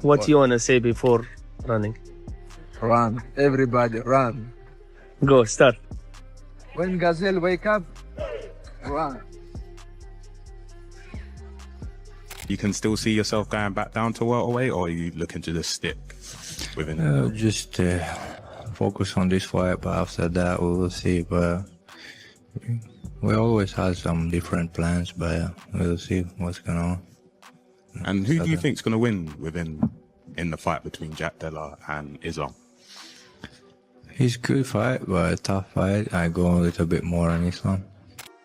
What you want to say before running? Run. Everybody run. Go, start. When Gazelle wake up, run. You can still see yourself going back down to welterweight, or are you looking to just stick within it? Just focus on this fight, but after that we will see. But we always have some different plans, but we'll see what's going on. And who do you think's going to win in the fight between Jack Della and Islam? It's a good fight, but a tough fight. I go a little bit more on Islam.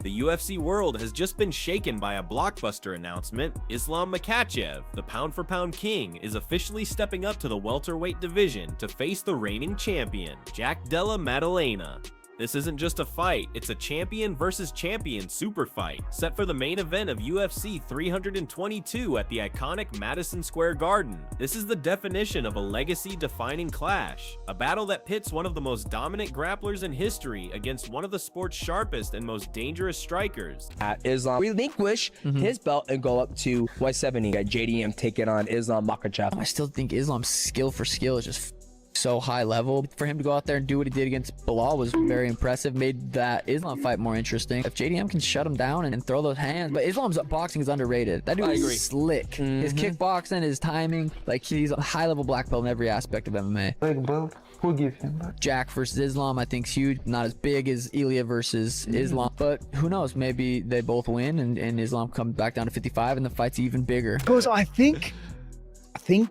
The UFC world has just been shaken by a blockbuster announcement. Islam Makhachev, the pound-for-pound king, is officially stepping up to the welterweight division to face the reigning champion, Jack Della Maddalena. This isn't just a fight, it's a champion versus champion super fight, set for the main event of UFC 322 at the iconic Madison Square Garden. This is the definition of a legacy-defining clash, a battle that pits one of the most dominant grapplers in history against one of the sport's sharpest and most dangerous strikers. Islam relinquish his belt and go up to 170. Got JDM taking on Islam Makhachev. I still think Islam's skill for skill is just so high level. For him to go out there and do what he did against Bilal was very impressive, made that Islam fight more interesting. If JDM can shut him down and throw those hands, but Islam's boxing is underrated. That dude is slick. His kickboxing, his timing, like he's a high level black belt in every aspect of MMA. Big belt. Who give him that? Jack versus Islam, I think, is huge. Not as big as Ilya versus Islam, but who knows? Maybe they both win and Islam comes back down to 55 and the fight's even bigger. Because I think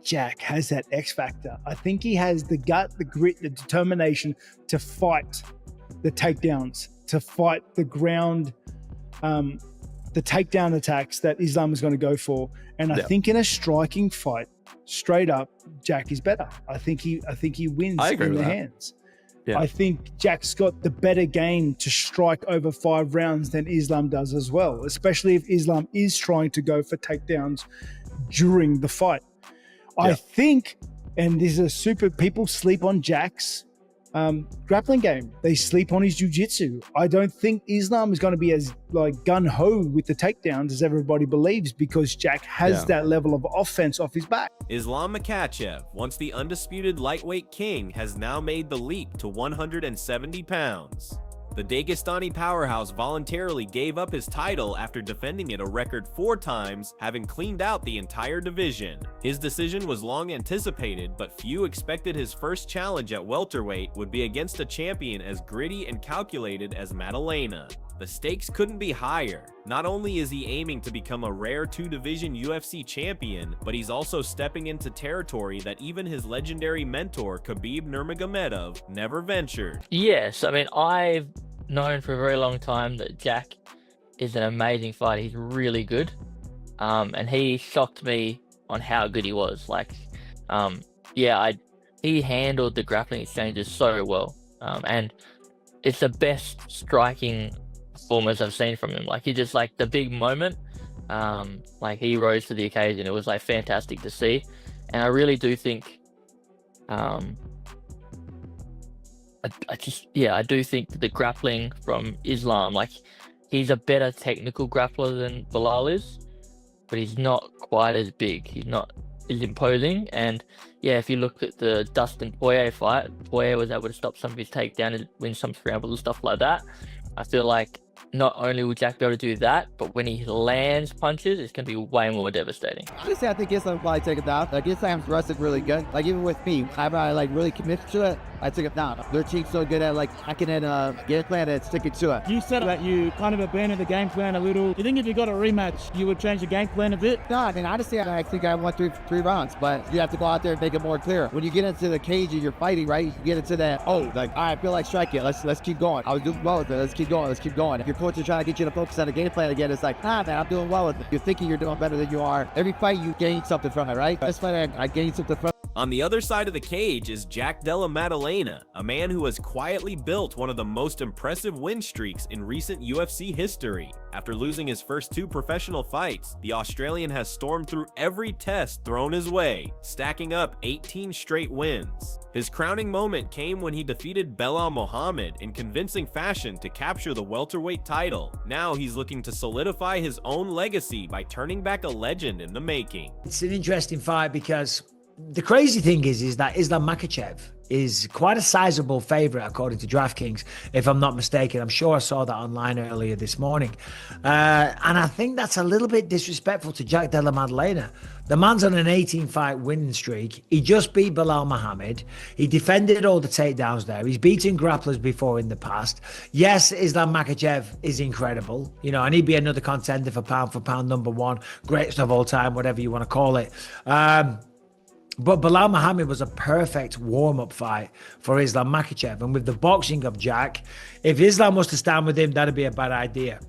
Jack has that X factor. I think he has the gut, the grit, the determination to fight the takedowns, to fight the ground, the takedown attacks that Islam is going to go for. And I think in a striking fight, straight up, Jack is better. I think he wins in the hands. Yeah. I think Jack's got the better game to strike over 5 rounds than Islam does as well, especially if Islam is trying to go for takedowns during the fight. I think, and this is people sleep on Jack's grappling game. They sleep on his jiu-jitsu. I don't think Islam is going to be as like gun-ho with the takedowns as everybody believes, because Jack has that level of offense off his back. Islam Makhachev, once the undisputed lightweight king, has now made the leap to 170 pounds. The Dagestani powerhouse voluntarily gave up his title after defending it a record 4 times, having cleaned out the entire division. His decision was long anticipated, but few expected his first challenge at welterweight would be against a champion as gritty and calculated as Maddalena. The stakes couldn't be higher. Not only is he aiming to become a rare 2-division UFC champion, but he's also stepping into territory that even his legendary mentor Khabib Nurmagomedov never ventured. Yes, I mean, I've known for a very long time that Jack is an amazing fighter. He's really good, and he shocked me on how good he was. Like, he handled the grappling exchanges so well, and it's the best striking performance I've seen from him. Like, he just, like, the big moment, like, he rose to the occasion. It was, like, fantastic to see, and I really do think I do think that the grappling from Islam, like, he's a better technical grappler than Bilal is, but he's not quite as big. He's not as imposing. And yeah, if you look at the Dustin Poirier fight, Poirier was able to stop some of his takedown and win some scrambles and stuff like that. I feel like not only will Jack be able to do that, but when he lands punches, it's going to be way more devastating. Honestly, I think Islam will probably take it down. Like, Islam's wrestling really good. Like, even with me, I'm like really committed to it. I took it down. Their team's so good at like hacking in game plan and sticking to it. You said that you kind of abandoned the game plan a little. Do you think if you got a rematch, you would change the game plan a bit? No, I mean, honestly, I think I won three rounds, but you have to go out there and make it more clear. When you get into the cage and you're fighting, right, you get into that, like, all right, I feel like striking it. Let's keep going. I was doing well with it. Let's keep going. If your coach is trying to get you to focus on the game plan again, it's like, man, I'm doing well with it. You're thinking you're doing better than you are. Every fight, you gain something from it, right? This fight, I gained something from it. On the other side of the cage is Jack Della Maddalena, a man who has quietly built one of the most impressive win streaks in recent UFC history. After losing his first 2 professional fights, the Australian has stormed through every test thrown his way, stacking up 18 straight wins. His crowning moment came when he defeated Belal Muhammad in convincing fashion to capture the welterweight title. Now he's looking to solidify his own legacy by turning back a legend in the making. It's an interesting fight because the crazy thing is that Islam Makhachev is quite a sizable favorite according to DraftKings, if I'm not mistaken. I'm sure I saw that online earlier this morning. And I think that's a little bit disrespectful to Jack Della Maddalena. The man's on an 18-fight winning streak. He just beat Belal Muhammad. He defended all the takedowns there. He's beaten grapplers before in the past. Yes, Islam Makhachev is incredible, and he'd be another contender for pound #1, greatest of all time, whatever you want to call it. But Belal Muhammad was a perfect warm-up fight for Islam Makhachev. And with the boxing of Jack, if Islam was to stand with him, that'd be a bad idea.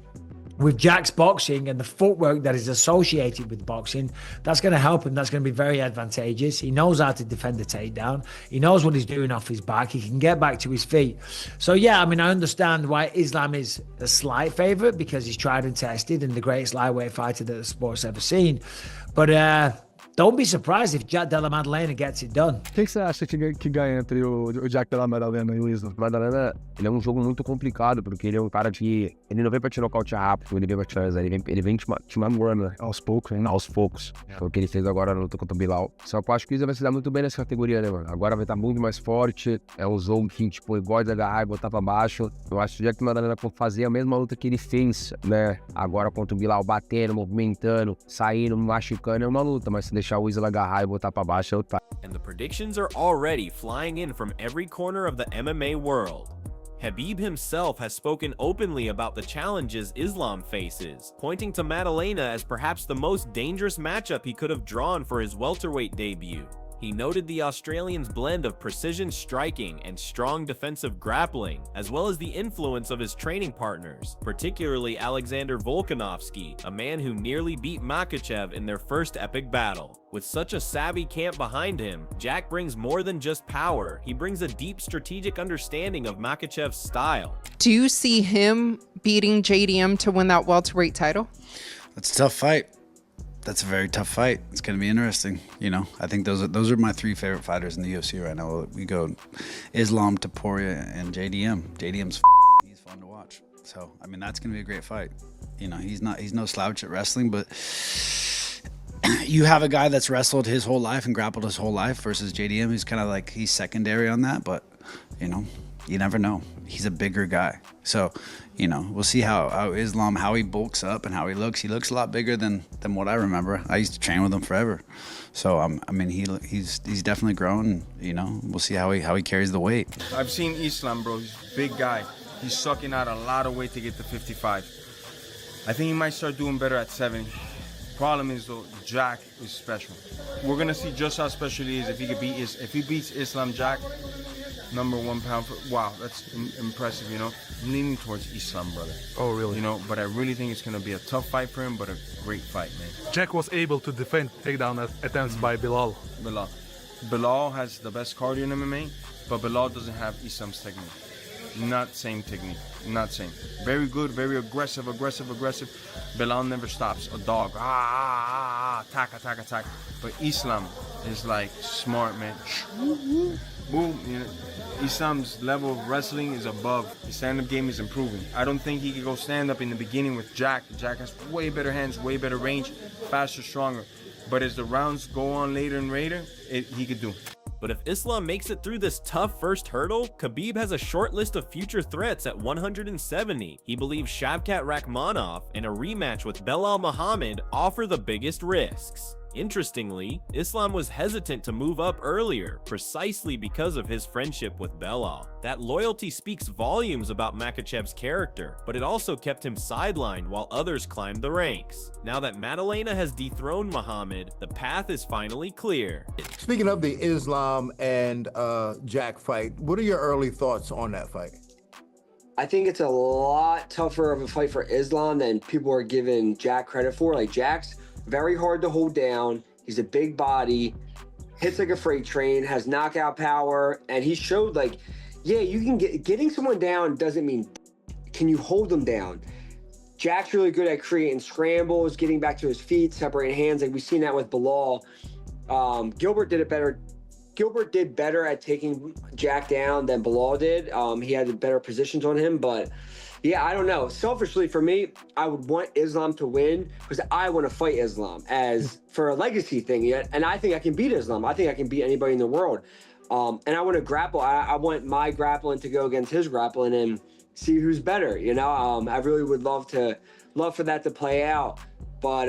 With Jack's boxing and the footwork that is associated with boxing, that's going to help him. That's going to be very advantageous. He knows how to defend the takedown. He knows what he's doing off his back. He can get back to his feet. So, yeah, I understand why Islam is a slight favorite, because he's tried and tested and the greatest lightweight fighter that the sport's ever seen. But don't be surprised if Jack Della Maddalena gets it done. O que você acha que ganha entre o Jack Della Maddalena e o Islam? Maddalena, ele é um jogo muito complicado, porque ele é um cara que... Ele não vem pra te nocautear rápido, ele vem pra te finalizar, ele vem te mamando aos poucos, hein? Aos poucos. Foi o que ele fez agora na luta contra o Belal. Só que eu acho que o Islam vai se dar muito bem nessa categoria, né, mano? Agora vai estar muito mais forte, um jogo que, tipo, ele gosta de agarrar e botar pra baixo. Eu acho que o Jack Maddalena fazer a mesma luta que ele fez, né? Agora contra o Belal, batendo, movimentando, saindo, machucando, é uma luta, mas se deixar o Islam agarrar e botar pra baixo, é outra. And the predictions are already flying in from every corner of the MMA world. Khabib himself has spoken openly about the challenges Islam faces, pointing to Maddalena as perhaps the most dangerous matchup he could have drawn for his welterweight debut. He noted the Australian's blend of precision striking and strong defensive grappling, as well as the influence of his training partners, particularly Alexander Volkanovski, a man who nearly beat Makhachev in their first epic battle. With such a savvy camp behind him, Jack brings more than just power. He brings a deep strategic understanding of Makhachev's style. Do you see him beating JDM to win that welterweight title? That's a tough fight. That's a very tough fight. It's going to be interesting. I think those are my three favorite fighters in the UFC right now. We go Islam, Topuria, and JDM. JDM's he's fun to watch. So, that's going to be a great fight. He's no slouch at wrestling, but you have a guy that's wrestled his whole life and grappled his whole life versus JDM, who's kind of like, he's secondary on that, but, you never know. He's a bigger guy. So, we'll see how Islam, how he bulks up and how he looks. He looks a lot bigger than what I remember. I used to train with him forever. So, he's definitely grown. We'll see how he carries the weight. I've seen Islam, bro. He's a big guy. He's sucking out a lot of weight to get to 55. I think he might start doing better at 70. Problem is, though, Jack is special. We're gonna see just how special he is if he beats Islam Jack. #1 pound for, wow, that's impressive, I'm leaning towards Islam, brother. Oh, really? But I really think it's going to be a tough fight for him, but a great fight, man. Jack was able to defend takedown attempts by Belal. Belal has the best cardio in MMA, but Belal doesn't have Islam's technique. Not same technique, not same. Very good, very aggressive. Belal never stops, a dog. Attack. But Islam is like smart, man. Boom. Islam's level of wrestling is above. His stand-up game is improving. I don't think he could go stand-up in the beginning with Jack. Jack has way better hands, way better range, faster, stronger. But as the rounds go on later and later, he could do. But if Islam makes it through this tough first hurdle, Khabib has a short list of future threats at 170. He believes Shavkat Rakhmonov and a rematch with Belal Muhammad offer the biggest risks. Interestingly, Islam was hesitant to move up earlier, precisely because of his friendship with Belal. That loyalty speaks volumes about Makhachev's character, but it also kept him sidelined while others climbed the ranks. Now that Maddalena has dethroned Muhammad, the path is finally clear. Speaking of the Islam and Jack fight, what are your early thoughts on that fight? I think it's a lot tougher of a fight for Islam than people are giving Jack credit for. Like, Jack's very hard to hold down. He's a big body, hits like a freight train, has knockout power, and he showed, like, yeah, you can getting someone down doesn't mean can you hold them down. Jack's really good at creating scrambles, getting back to his feet, separating hands. Like, we've seen that with Belal. Gilbert did better at taking Jack down than Belal did. He had better positions on him, but Yeah, I don't know. Selfishly, for me, I would want Islam to win because I want to fight Islam as for a legacy thing. Yet, and I think I can beat Islam. I think I can beat anybody in the world. And I want to grapple. I want my grappling to go against his grappling and see who's better. You know, I really would love for that to play out. But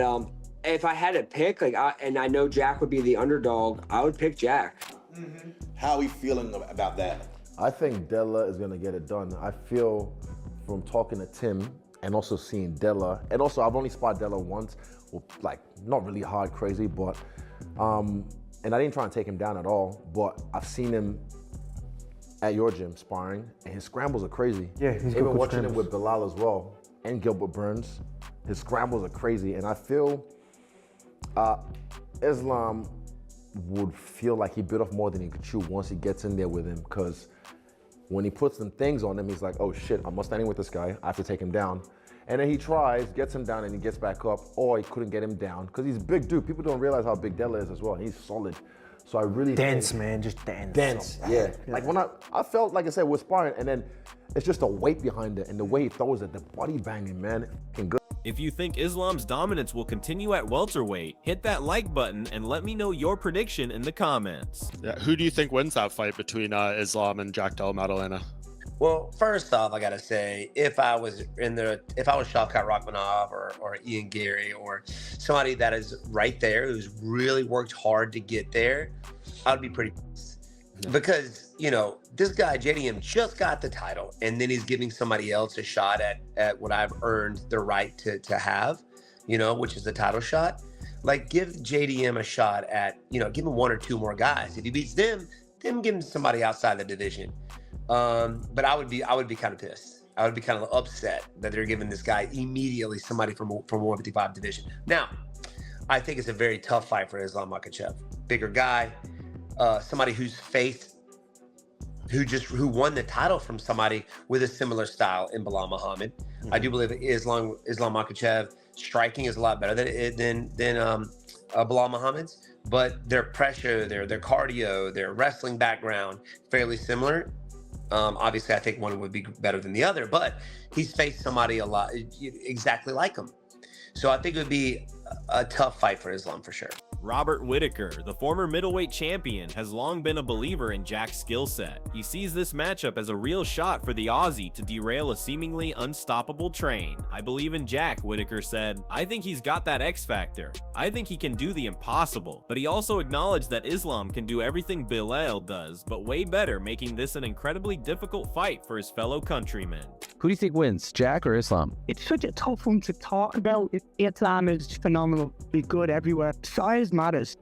if I had to pick, and I know Jack would be the underdog, I would pick Jack. How are we feeling about that? I think Della is going to get it done. I feel from talking to Tim and also seeing Della, and also I've only sparred Della once, like not really hard crazy, but, and I didn't try and take him down at all, but I've seen him at your gym sparring, and his scrambles are crazy. Yeah, he's Even good watching him scrambles. with Bilal as well, and Gilbert Burns, his scrambles are crazy, and I feel Islam would feel like he bit off more than he could chew once he gets in there with him, because when he puts some things on him, he's like, oh shit, I'm not standing with this guy, I have to take him down. And then he tries, gets him down, and he gets back up, or he couldn't get him down, because he's a big dude. People don't realize how big Della is as well. He's solid. So I really Dense, think, man, just dense. Dense, yeah. Like when I felt, like I said, we're sparring, and then it's just the weight behind it, and the way he throws it, the body banging, man, fucking good. If you think Islam's dominance will continue at welterweight, hit that like button and let me know your prediction in the comments. Yeah, who do you think wins that fight between Islam and Jack Della Maddalena? Well, first off, I gotta say, if I was Shavkat Rakhmonov or Ian Gary or somebody that is right there who's really worked hard to get there, I'd be pretty pissed. Because, you know, this guy, JDM, just got the title, and then he's giving somebody else a shot at what I've earned the right to have, you know, which is the title shot. Like, give JDM a shot at, you know, give him one or two more guys. If he beats them, then give him somebody outside the division. But I would be kind of pissed. I would be kind of upset that they're giving this guy immediately somebody from 155 division. Now, I think it's a very tough fight for Islam Makhachev. Bigger guy, somebody who won the title from somebody with a similar style in Bilal Muhammad. I do believe Islam Makhachev striking is a lot better than Bilal Muhammad's, but their pressure, their cardio, their wrestling background, fairly similar. Obviously, I think one would be better than the other, but he's faced somebody a lot exactly like him. So I think it would be a tough fight for Islam for sure. Robert Whitaker, the former middleweight champion, has long been a believer in Jack's skill set. He sees this matchup as a real shot for the Aussie to derail a seemingly unstoppable train. I believe in Jack, Whitaker said. I think he's got that X factor. I think he can do the impossible. But he also acknowledged that Islam can do everything Bilal does, but way better, making this an incredibly difficult fight for his fellow countrymen. Who do you think wins, Jack or Islam? It's such a tough one to talk about. Islam is phenomenal. He's good everywhere. Size matters.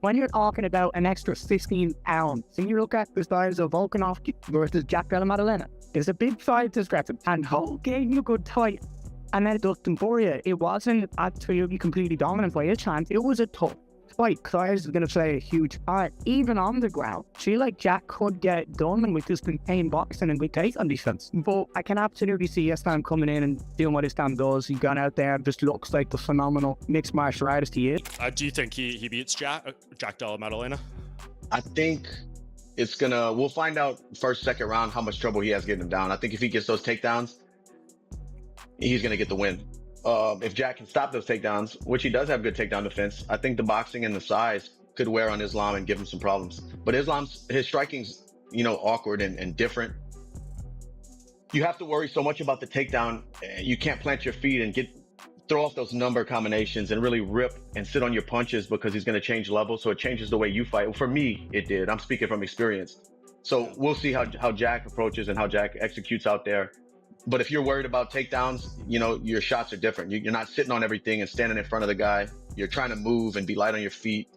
When you're talking about an extra 15 pounds, and you look at the size of Volkanovski versus Jack Della Maddalena, there's a big size discrepancy, and Hull gave you a good fight. And then Dustin Poirier, it wasn't absolutely completely dominant by his chance. It was a tough fight. Size is going to play a huge part, even on the ground. I feel like Jack could get done with just contained boxing and good take on defense. But I can absolutely see Islam coming in and doing what Islam does. He got out there and just looks like the phenomenal mixed martial artist he is. Do you think he beats Jack Della Maddalena? I think we'll find out first, second round how much trouble he has getting him down. I think if he gets those takedowns, he's going to get the win. If Jack can stop those takedowns, which he does have good takedown defense, I think the boxing and the size could wear on Islam and give him some problems. But his striking's, you know, awkward and different. You have to worry so much about the takedown. You can't plant your feet and throw off those number combinations and really rip and sit on your punches because he's going to change levels. So it changes the way you fight. For me, it did. I'm speaking from experience. So we'll see how Jack approaches and how Jack executes out there. But if you're worried about takedowns, you know, your shots are different. You're not sitting on everything and standing in front of the guy. You're trying to move and be light on your feet.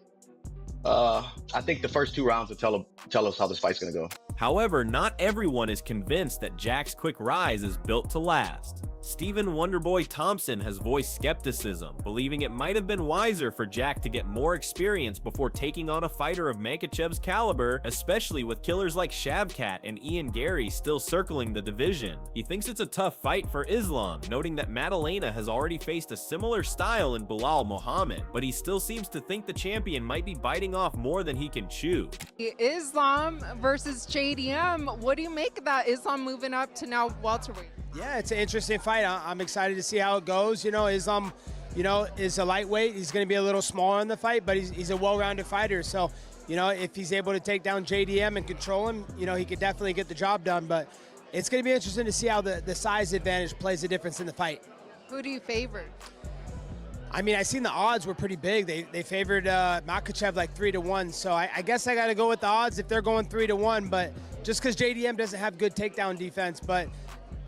I think the first 2 rounds will tell us how this fight's going to go. However, not everyone is convinced that Jack's quick rise is built to last. Stephen Wonderboy Thompson has voiced skepticism, believing it might have been wiser for Jack to get more experience before taking on a fighter of Makhachev's caliber, especially with killers like Shavkat and Ian Gary still circling the division. He thinks it's a tough fight for Islam, noting that Maddalena has already faced a similar style in Bilal Muhammad, but he still seems to think the champion might be biting off more than he can chew. Islam versus JDM. What do you make of that? Islam moving up to now welterweight. Yeah, it's an interesting fight. I'm excited to see how it goes. You know, Islam, you know, is a lightweight. He's going to be a little smaller in the fight, but he's a well-rounded fighter. So, you know, if he's able to take down JDM and control him, you know, he could definitely get the job done. But it's going to be interesting to see how the size advantage plays a difference in the fight. Who do you favor? I mean, I seen the odds were pretty big. They favored Makhachev like 3-1. So I guess I got to go with the odds if they're going 3-1. But just because JDM doesn't have good takedown defense, but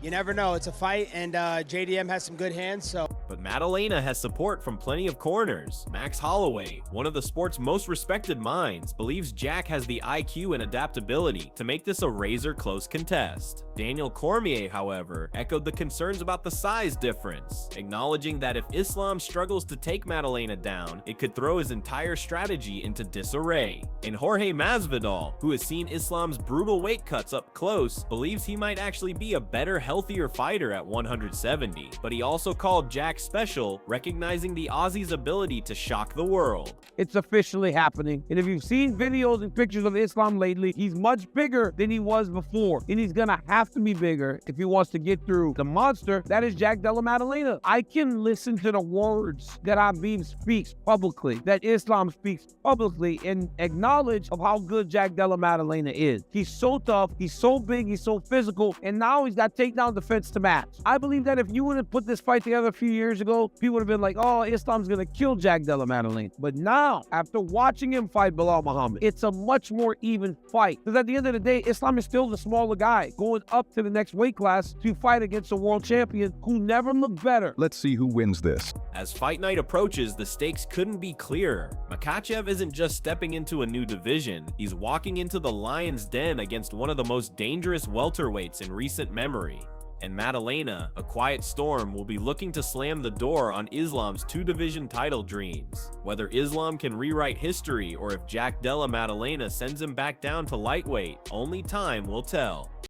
you never know. It's a fight, and JDM has some good hands. So. But Maddalena has support from plenty of corners. Max Holloway, one of the sport's most respected minds, believes Jack has the IQ and adaptability to make this a razor-close contest. Daniel Cormier, however, echoed the concerns about the size difference, acknowledging that if Islam struggles to take Maddalena down, it could throw his entire strategy into disarray. And Jorge Masvidal, who has seen Islam's brutal weight cuts up close, believes he might actually be a better, healthier fighter at 170, but he also called Jack special, recognizing the Aussie's ability to shock the world. It's officially happening. And if you've seen videos and pictures of Islam lately, he's much bigger than he was before. And he's gonna have to be bigger if he wants to get through the monster that is Jack Della Maddalena. I can listen to the words that Habib speaks publicly, that Islam speaks publicly, and acknowledge of how good Jack Della Maddalena is. He's so tough, he's so big, he's so physical, and now he's got takedown defense to match. I believe that if you would have put this fight together a few years ago, people would have been like, oh, Islam's gonna kill Jack Della Maddalena. But now, after watching him fight Belal Muhammad, it's a much more even fight. Because at the end of the day, Islam is still the smaller guy, going up to the next weight class to fight against a world champion who never looked better. Let's see who wins this. As fight night approaches, the stakes couldn't be clearer. Makhachev isn't just stepping into a new division, he's walking into the lion's den against one of the most dangerous welterweights in recent memory. And Maddalena, a quiet storm, will be looking to slam the door on Islam's two-division title dreams. Whether Islam can rewrite history or if Jack Della Maddalena sends him back down to lightweight, only time will tell.